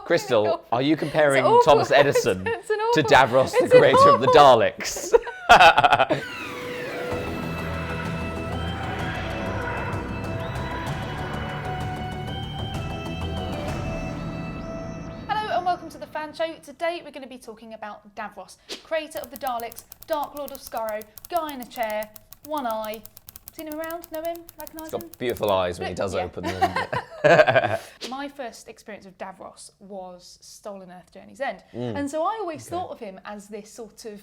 Christel, are you comparing awful. Thomas Edison It's an to awful- Davros, the it's an creator of the awful- Daleks? Hello and welcome to the Fan Show. Today we're going to be talking about Davros, creator of the Daleks, Dark Lord of Skaro, guy in a chair, one eye. Seen him around? Know him? Recognise He's him? got beautiful eyes when he does Yeah. open them. My first experience of Davros was Stolen Earth Journey's End. And so I always thought of him as this sort of,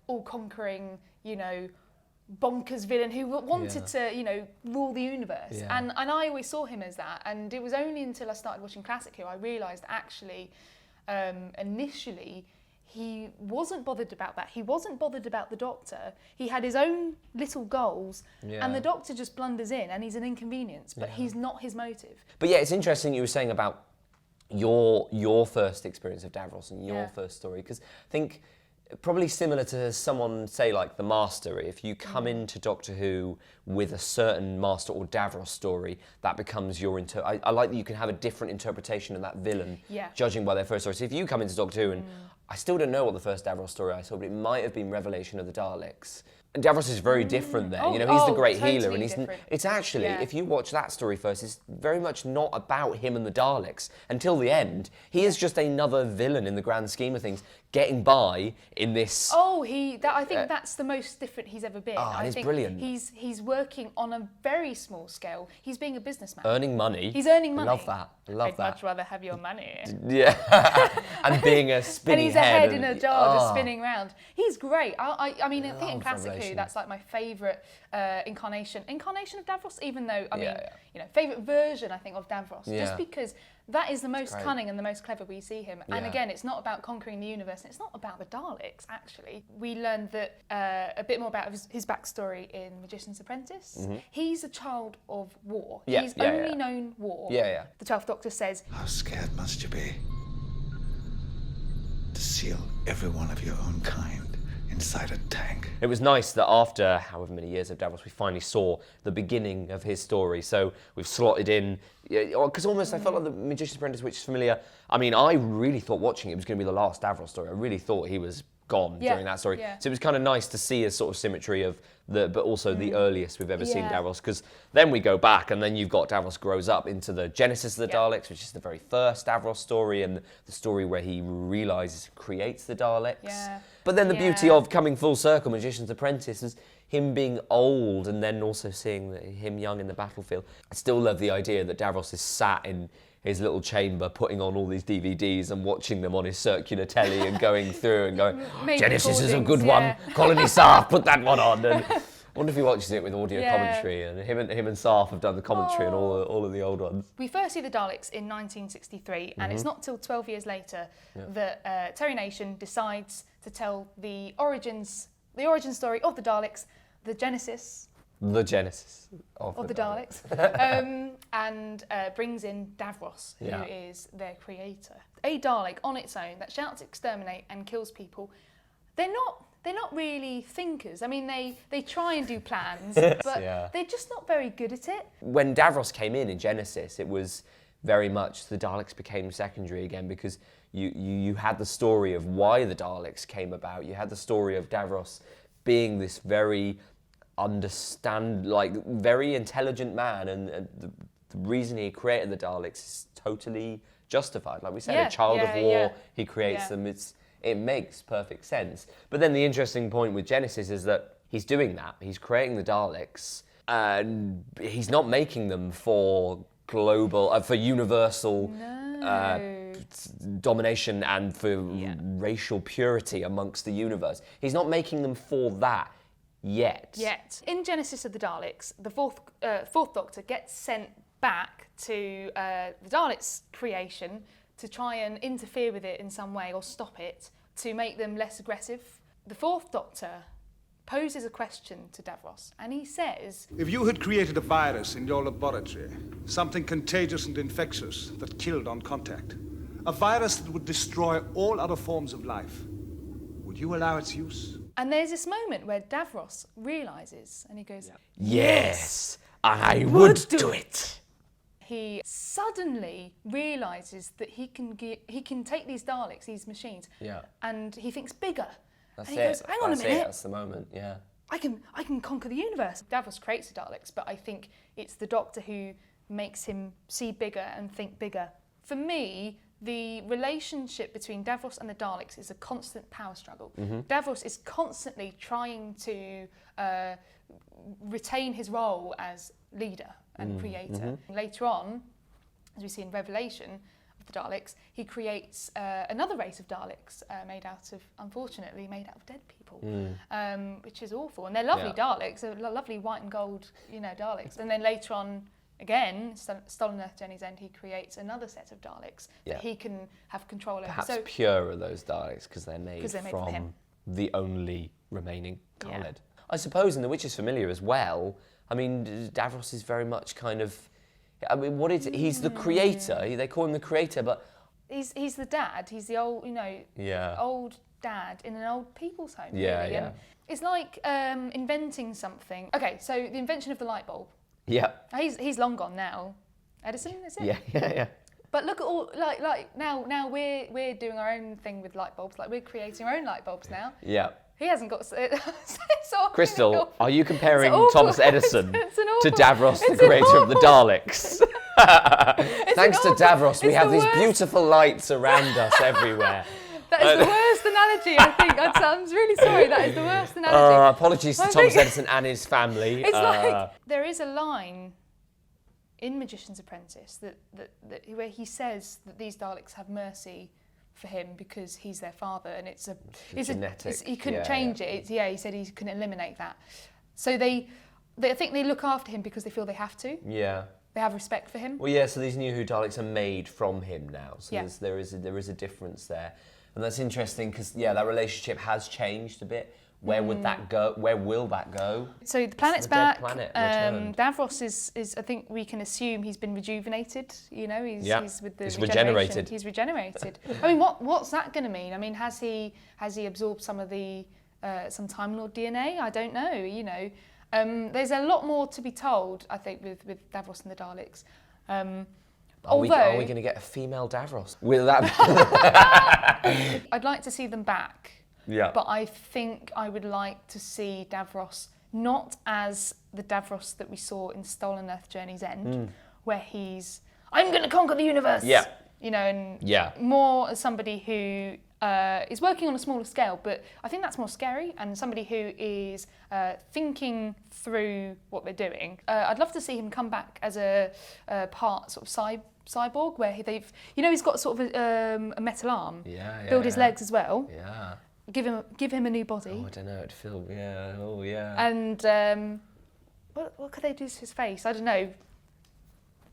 all-conquering, bonkers villain who wanted to, rule the universe. Yeah. And I always saw him as that. And it was only until I started watching Classic Who I realised actually, initially, he wasn't bothered about that. He wasn't bothered about the Doctor. He had his own little goals, and the Doctor just blunders in, and he's an inconvenience, but he's not his motive. But yeah, it's interesting you were saying about your first experience of Davros and your first story, because I think probably similar to someone, say, like the Master, if you come into Doctor Who with a certain Master or Davros story, that becomes your... I like that you can have a different interpretation of that villain, judging by their first story. So if you come into Doctor Who and I still don't know what the first Davros story I saw, but it might have been Revelation of the Daleks. And Davros is very different there. He's the great healer, and it's actually, if you watch that story first, it's very much not about him and the Daleks until the end. He is just another villain in the grand scheme of things, getting by in this. I think that's the most different he's ever been. I he's think brilliant. He's working on a very small scale. He's being a businessman. Earning money. He's earning money. Love that. I'd much rather have your money. Yeah. And being a spinning and he's a head in a jar just spinning around. He's great. I mean, I think in Classic Who, that's like my favourite incarnation of Davros, even though, favourite version, I think, of Davros. Just because that is the most cunning and the most clever we see him. And again, it's not about conquering the universe, and it's not about the Daleks, actually. We learned that a bit more about his backstory in Magician's Apprentice. He's a child of war. He's only known war. The 12th Doctor says, "How scared must you be to seal every one of your own kind inside a tank?" It was nice that after however many years of Davros, we finally saw the beginning of his story. So we've slotted in, because almost I felt like the Magician's Apprentice, which is familiar. I mean, I really thought watching it was going to be the last Davros story. I really thought he was gone during that story. So it was kind of nice to see a sort of symmetry of but also the earliest we've ever seen Davros, because then we go back and then you've got Davros grows up into the Genesis of the Daleks, which is the very first Davros story, and the story where he realises, creates the Daleks. But then the beauty of coming full circle, Magician's Apprentice, is him being old and then also seeing him young in the battlefield. I still love the idea that Davros is sat in his little chamber putting on all these DVDs and watching them on his circular telly and going through and going, Genesis is a good one, Colony Sarf, put that one on. And I wonder if he watches it with audio commentary, and him and Sarf have done the commentary on all of the old ones. We first see the Daleks in 1963, and it's not till 12 years later that Terry Nation decides to tell the origin story of the Daleks, the Genesis of the Daleks, and brings in Davros, who is their creator. A Dalek on its own that shouts exterminate and kills people. They're not really thinkers. I mean, they try and do plans, but they're just not very good at it. When Davros came in Genesis, it was very much the Daleks became secondary again, because you had the story of why the Daleks came about. You had the story of Davros being this very very intelligent man, and the reason he created the Daleks is totally justified. Like we said, a child of war, he creates them. It makes perfect sense. But then the interesting point with Genesis is that he's doing that. He's creating the Daleks, and he's not making them for global, for universal domination and for racial purity amongst the universe. He's not making them for that. Yet. In Genesis of the Daleks, the fourth Doctor gets sent back to the Daleks' creation to try and interfere with it in some way or stop it, to make them less aggressive. The fourth Doctor poses a question to Davros, and he says, "If you had created a virus in your laboratory, something contagious and infectious that killed on contact, a virus that would destroy all other forms of life, would you allow its use?" And there's this moment where Davros realises, and he goes, Yes, I would do it. he suddenly realises that he can take these Daleks, these machines, and he thinks bigger. That's and he goes, hang on a minute. That's the moment, yeah. I can conquer the universe. Davros creates the Daleks, but I think it's the Doctor who makes him see bigger and think bigger. For me, the relationship between Davros and the Daleks is a constant power struggle. Davros is constantly trying to retain his role as leader and creator. Later on, as we see in Revelation of the Daleks, he creates another race of Daleks unfortunately made out of dead people, which is awful. And they're lovely Daleks, they're lovely white and gold, Daleks. And then later on, again, Stolen Earth Journey's End, he creates another set of Daleks that he can have control over. Perhaps purer those Daleks because they're made from him. The only remaining Khaled. I suppose in The Witch's Familiar as well, I mean, Davros is very much kind of, I mean, what is it? He's the creator. They call him the creator, but he's the dad. He's the old, old dad in an old people's home. Yeah. And it's like inventing something. Okay, so the invention of the light bulb. Yeah. He's long gone now. Edison, is it? Yeah. But look at all like now we're doing our own thing with light bulbs. Like we're creating our own light bulbs now. Yeah. He hasn't got. Christel, are you comparing Thomas Edison to Davros, the it's creator of the Daleks? Thanks to Davros, we have these beautiful lights around us everywhere. That is the worst analogy, I think. I'm really sorry, that is the worst analogy. Apologies to Thomas Edison and his family. It's like, there is a line in Magician's Apprentice that where he says that these Daleks have mercy for him because he's their father, and it's genetic. He couldn't change it. He said he couldn't eliminate that. So I think they look after him because they feel they have to. Yeah. They have respect for him. Well, yeah. So these New Who Daleks are made from him now. So there is a difference there, and that's interesting because that relationship has changed a bit. Where would that go? Where will that go? So the planet's back. Planet Davros is. I think we can assume he's been rejuvenated. He's with the he's regenerated. He's regenerated. I mean, what's that going to mean? I mean, has he absorbed some of the some Time Lord DNA? I don't know. There's a lot more to be told, I think, with Davros and the Daleks. Are we going to get a female Davros? Will that? I'd like to see them back. Yeah. But I think I would like to see Davros not as the Davros that we saw in Stolen Earth Journey's End, where I'm going to conquer the universe. Yeah. And more as somebody who is working on a smaller scale, but I think that's more scary, and somebody who is thinking through what they're doing. I'd love to see him come back as a part sort of cyborg, where he's got sort of a metal arm. Build his legs as well. Yeah. Give him a new body. Oh, I don't know. It'd feel, oh, yeah. And what could they do to his face? I don't know.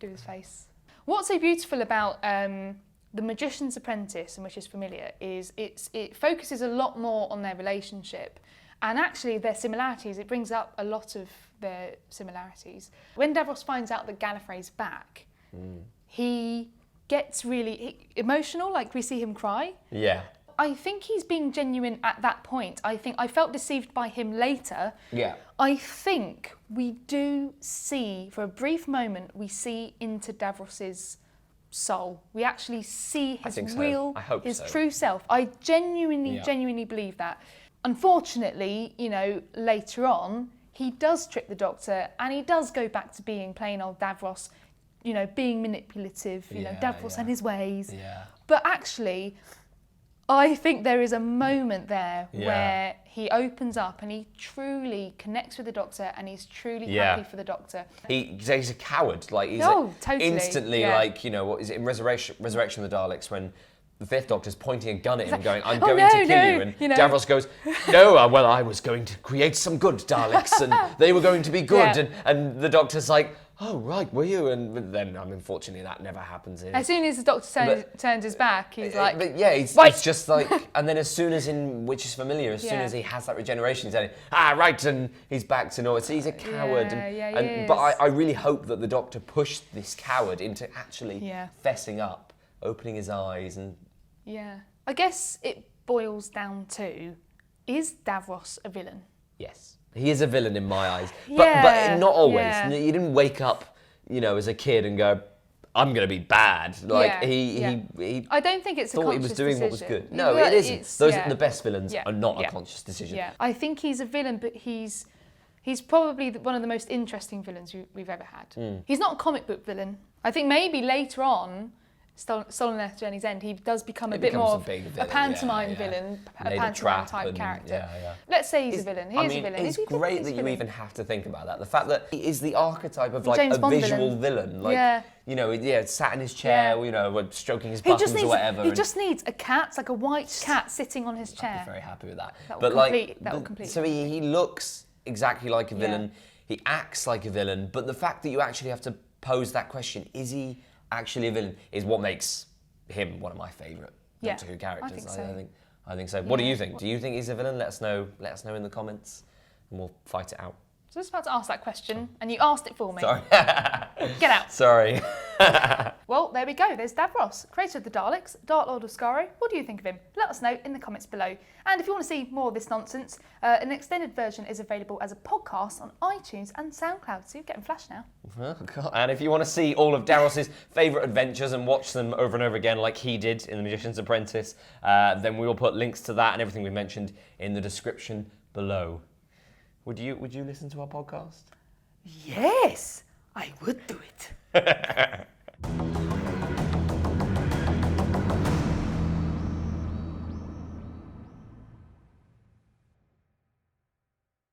Do his face. What's so beautiful about The Magician's Apprentice, and which is familiar, is it focuses a lot more on their relationship, and actually their similarities. It brings up a lot of their similarities. When Davros finds out that Gallifrey's back, he gets really emotional. Like we see him cry. Yeah. I think he's being genuine at that point. I felt deceived by him later. Yeah. I think we do see, for a brief moment, we see into Davros's soul. We actually see his true self. I genuinely believe that. Unfortunately, later on, he does trick the Doctor, and he does go back to being plain old Davros, being manipulative, Davros and his ways. Yeah. But actually, I think there is a moment there where he opens up and he truly connects with the Doctor, and he's truly happy for the Doctor. He's a coward. Like he's totally. Instantly like, what is it in Resurrection of the Daleks, when the Fifth Doctor's pointing a gun at him going, I'm going to kill you. And Davros goes, no, well, I was going to create some good Daleks and they were going to be good. Yeah. And the Doctor's like, oh, right, were you? And then, unfortunately, that never happens. As soon as the Doctor turns his back, he's like... But yeah, it's just like... And then as soon as in Which is Familiar, as soon as he has that regeneration, he's like, right, and he's back to normal. So he's a coward. But I really hope that the Doctor pushed this coward into actually fessing up, opening his eyes and... Yeah. I guess it boils down to, is Davros a villain? Yes. He is a villain in my eyes. But not always. Yeah. You didn't wake up, as a kid and go, I'm going to be bad. Like, Yeah, he I don't think it's a thought he conscious was doing decision. what was good. No, Yeah, it isn't. it's- Those yeah. the best villains Yeah, are not yeah. a conscious decision. Yeah, I think he's a villain, but he's probably one of the most interesting villains we've ever had. He's not a comic book villain. I think maybe later on, Stolen Earth Journey's End, he does become a bit becomes more a big a villain, pantomime yeah. villain, a Made a pantomime trap type and- character. yeah. Let's say he's a villain. He is a villain. It's Is he great he's that a you villain? even have to think about that. The fact that he is the archetype of like James a Bond visual villain. Like, Yeah. you know, sat in his chair, Yeah. you know, stroking his He buttons just needs or whatever. he and just needs a cat, like a white cat sitting on his I'd chair. be very happy with that. That will But complete- like, that will complete so he looks exactly like a Yeah. villain. He acts like a villain. But the fact that you actually have to pose that question, is he actually a villain, is what makes him one of my favourite Doctor Who characters. I think so. I think so. What do you think? Do you think he's a villain? Let us know in the comments, and we'll fight it out. So I was about to ask that question, and you asked it for me. Sorry. Get out. Sorry. Well, there we go. There's Davros, creator of the Daleks, Dark Lord of Skaro. What do you think of him? Let us know in the comments below. And if you want to see more of this nonsense, an extended version is available as a podcast on iTunes and SoundCloud. So you're getting flash now. Oh, God. And if you want to see all of Davros' favourite adventures and watch them over and over again like he did in The Magician's Apprentice, then we will put links to that and everything we mentioned in the description below. Would you listen to our podcast? Yes, I would do it.